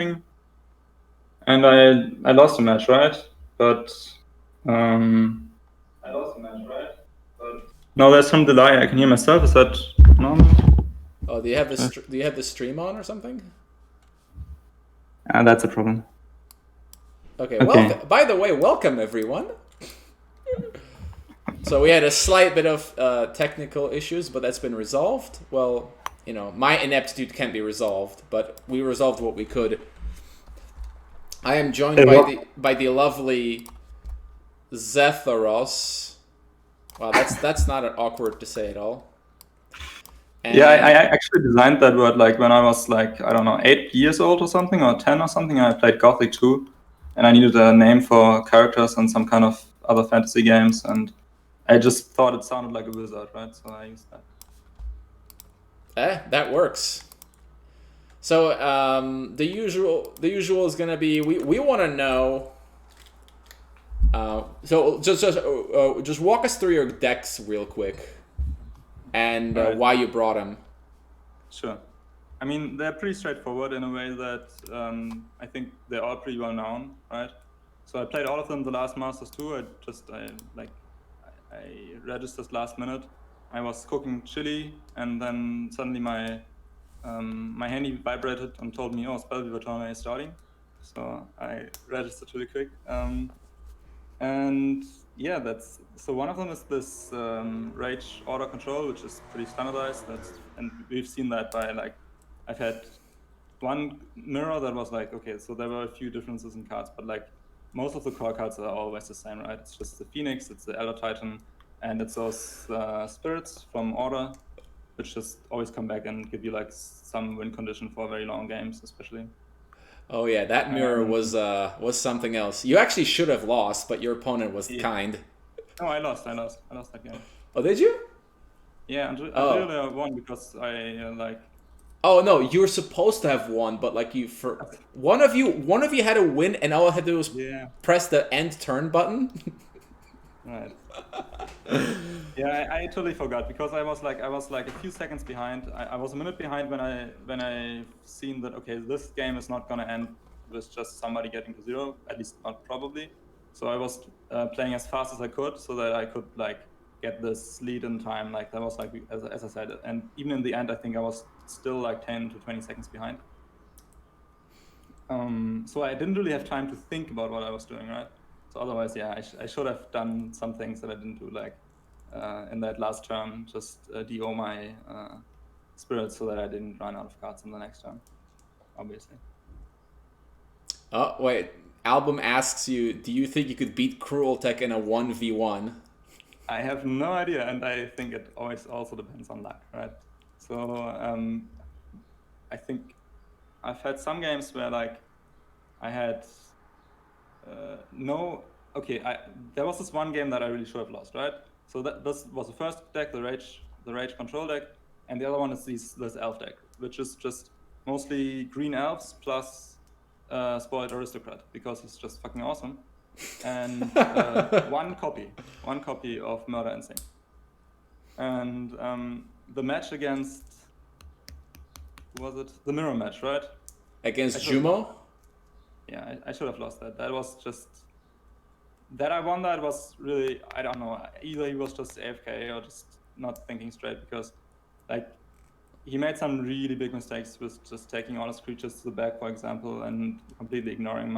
and I lost the match, right? But no, there's some delay. I can hear myself. Is that normal? Oh, do you have the stream on or something? That's a problem. Okay. Okay. Welcome. By the way, welcome everyone. So we had a slight bit of technical issues, but that's been resolved. Well, you know, my ineptitude can't be resolved, but we resolved what we could. I am joined by the lovely Zetharos. Wow, that's not awkward to say at all. And yeah, I actually designed that word like when I was like, I don't know, 8 years old or something, or 10 or something, and I played Gothic 2, and I needed a name for characters and some kind of other fantasy games, and I just thought it sounded like a wizard, right? So I used that. That works. So the usual is gonna be we want to know. So just walk us through your decks real quick, and why you brought them. Sure. I mean, they're pretty straightforward in a way that I think they're all pretty well known, right? So I played all of them the last Masters too. I registered last minute. I was cooking chili, and then suddenly my handy vibrated and told me, "Oh, Spellweaver tournament is starting." So I registered really quick. And yeah, so one of them is this Rage order control, which is pretty standardized. And we've seen that by like, I've had one mirror that was like, okay, so there were a few differences in cards, but like most of the core cards are always the same, right? It's just the Phoenix, it's the Elder Titan, and it's those spirits from order, which just always come back and give you like some win condition for very long games, especially. Oh yeah, that mirror was something else. You actually should have lost, but your opponent was kind. No, I lost that game. Oh, did you? Yeah, I won because I like. Oh no, you were supposed to have won, but like one of you had a win, and all I had to do was press the end turn button. Right. Yeah, I totally forgot because I was like a few seconds behind. I was a minute behind when I seen that okay, this game is not gonna end with just somebody getting to 0, at least not probably. So I was playing as fast as I could so that I could like get this lead in time. Like that was like as I said, and even in the end, I think I was still like 10 to 20 seconds behind. So I didn't really have time to think about what I was doing, right? So otherwise, yeah, I should have done some things that I didn't do, like in that last turn, just DO my spirits so that I didn't run out of cards in the next turn, obviously. Oh, wait. Album asks you, do you think you could beat Cruel Tech in a 1v1? I have no idea, and I think it always also depends on luck, right? So I think I've had some games where like I had there was this one game that I really should have lost, right? So this was the first deck, the Rage control deck, and the other one is this elf deck, which is just mostly green elves plus spoiled aristocrat because he's just fucking awesome, and one copy of Murder Instinct, and the match against the mirror match, right? Against Jumo? Yeah, I should have lost that. That was just that I won. That was really, I don't know, either he was just AFK or just not thinking straight, because like he made some really big mistakes with just taking all his creatures to the back, for example, and completely ignoring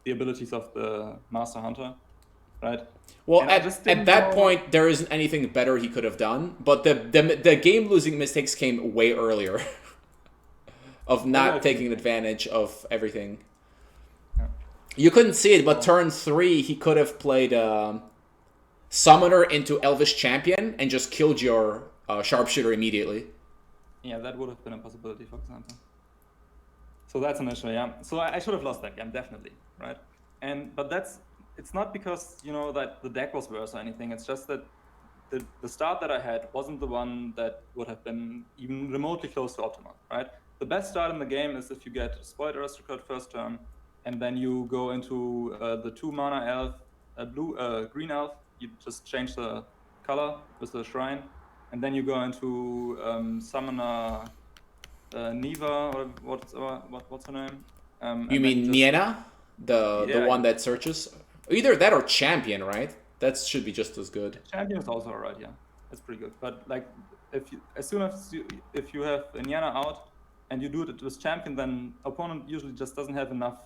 the abilities of the Master Hunter, right? Well, at that point, there isn't anything better he could have done, but the game-losing mistakes came way earlier of not taking advantage of everything. You couldn't see it, but turn 3, he could have played Summoner into Elvish Champion and just killed your Sharpshooter immediately. Yeah, that would have been a possibility, for example. So that's an issue, yeah. So I should have lost that game, definitely, right? But it's not because, that the deck was worse or anything. It's just that the start that I had wasn't the one that would have been even remotely close to optimal, right? The best start in the game is if you get Spoiled Aristocrat first turn, and then you go into the 2-mana elf, green elf. You just change the color with the shrine, and then you go into Summoner Neva, or what's her name? You mean Niena? The one that searches? Either that or Champion, right? That should be just as good. Champion is also alright, yeah. That's pretty good. But like, as soon as you have Niena out and you do it with Champion, then opponent usually just doesn't have enough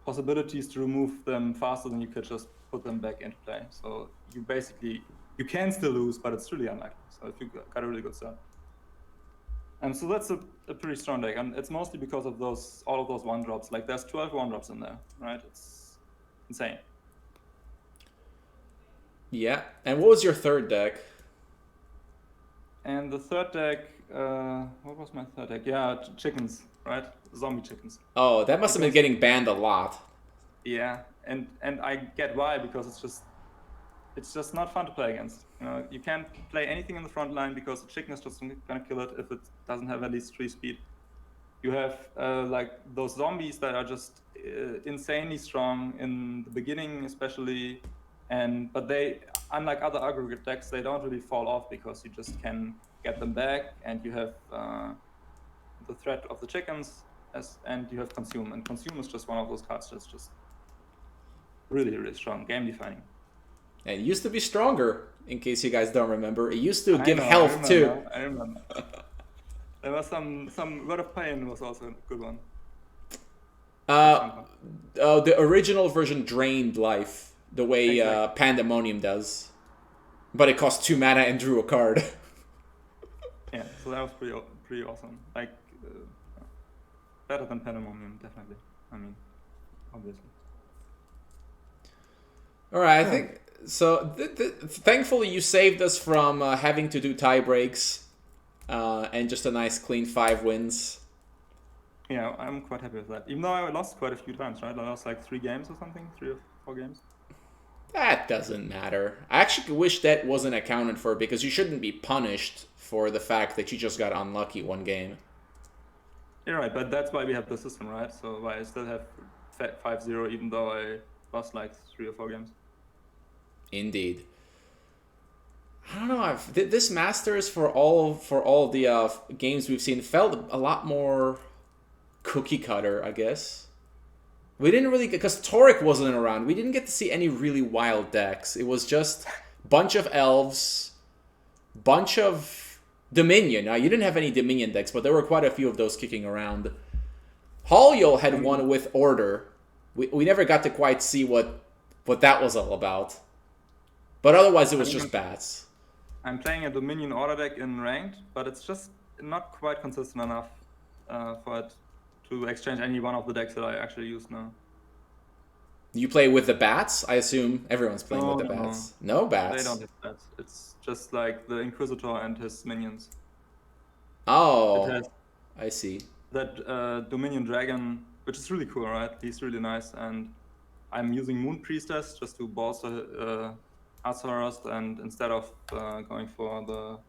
possibilities to remove them faster than you could just put them back into play. So you can still lose, but it's really unlikely. So if you got a really good start. And so that's a pretty strong deck, and it's mostly because of all of those 1-drops. Like there's 12 1-drops in there, right? It's insane. Yeah. And what was your third deck? And the third deck, what was my third deck? Yeah, chickens, right? Zombie chickens. Oh, that must have been getting banned a lot. Yeah, and I get why, because it's just not fun to play against. You know, you can't play anything in the front line because the chicken is just gonna kill it if it doesn't have at least 3 speed. You have like those zombies that are just insanely strong in the beginning, especially, but they, unlike other aggregate decks, they don't really fall off because you just can get them back, and you have the threat of the chickens, and you have consume, and consume is just one of those cards that's just really, really strong, game defining. And it used to be stronger, in case you guys don't remember. It used to give health too. I remember. There was some Word of Pain was also a good one. The original version drained life the way Pandemonium does, but it cost 2 mana and drew a card. Yeah, so that was pretty awesome. Like better than Pandemonium, definitely. I mean, obviously. All right, I think so. Thankfully, you saved us from having to do tie breaks, and just a nice clean 5 wins. Yeah, I'm quite happy with that. Even though I lost quite a few times, right? I lost like 3 games or something, 3 or 4 games. That doesn't matter. I actually wish that wasn't accounted for, because you shouldn't be punished for the fact that you just got unlucky 1 game. You're right, but that's why we have the system, right? So why I still have 5-0 even though I lost like 3 or 4 games. Indeed. I don't know. This Masters, for all the games we've seen, felt a lot more cookie cutter, I guess. We didn't really, because Torek wasn't around, we didn't get to see any really wild decks. It was just bunch of elves, bunch of Dominion. Now, you didn't have any Dominion decks, but there were quite a few of those kicking around. Hallyo had one with Order. We never got to quite see what that was all about. But otherwise, it was just bats. I'm playing a Dominion Order deck in Ranked, but it's just not quite consistent enough for it to exchange any one of the decks that I actually use now. You play with the bats? I assume everyone's playing with the bats. No bats? They don't have bats. It's just like the Inquisitor and his minions. Oh, I see. That Dominion Dragon, which is really cool, right? He's really nice, and I'm using Moon Priestess just to bolster Azeroth, and instead of going for the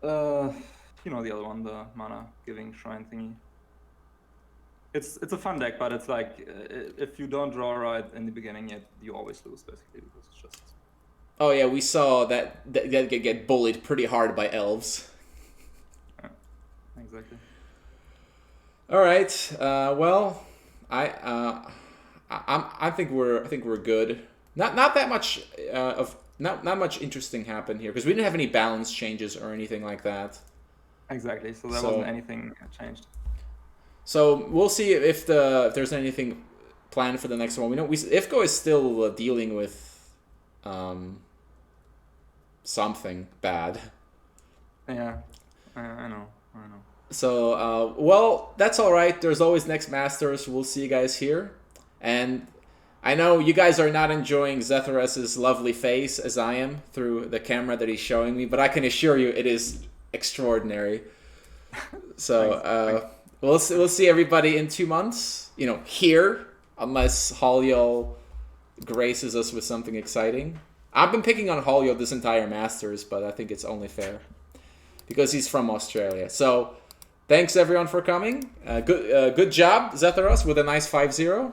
the other one, the mana giving shrine thingy. It's a fun deck, but it's like if you don't draw right in the beginning, you always lose basically, because it's just. Oh yeah, we saw that get bullied pretty hard by elves. Yeah, exactly. All right. Well, I think we're good. Not that much not much interesting happened here, because we didn't have any balance changes or anything like that. Exactly. So there wasn't anything changed. So we'll see if there's anything planned for the next one. We know IFCO is still dealing with something bad. Yeah, I know. So well, that's all right. There's always next Masters. We'll see you guys here, and I know you guys are not enjoying Zethorus's lovely face as I am through the camera that he's showing me, but I can assure you it is extraordinary. So we'll see everybody in 2 months. Here, unless Hallyo graces us with something exciting. I've been picking on Hallyo this entire Masters, but I think it's only fair because he's from Australia. So thanks everyone for coming. Good job, Zethorus, with a nice 5-0.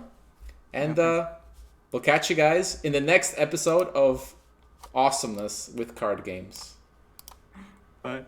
And we'll catch you guys in the next episode of Awesomeness with Card Games. Bye.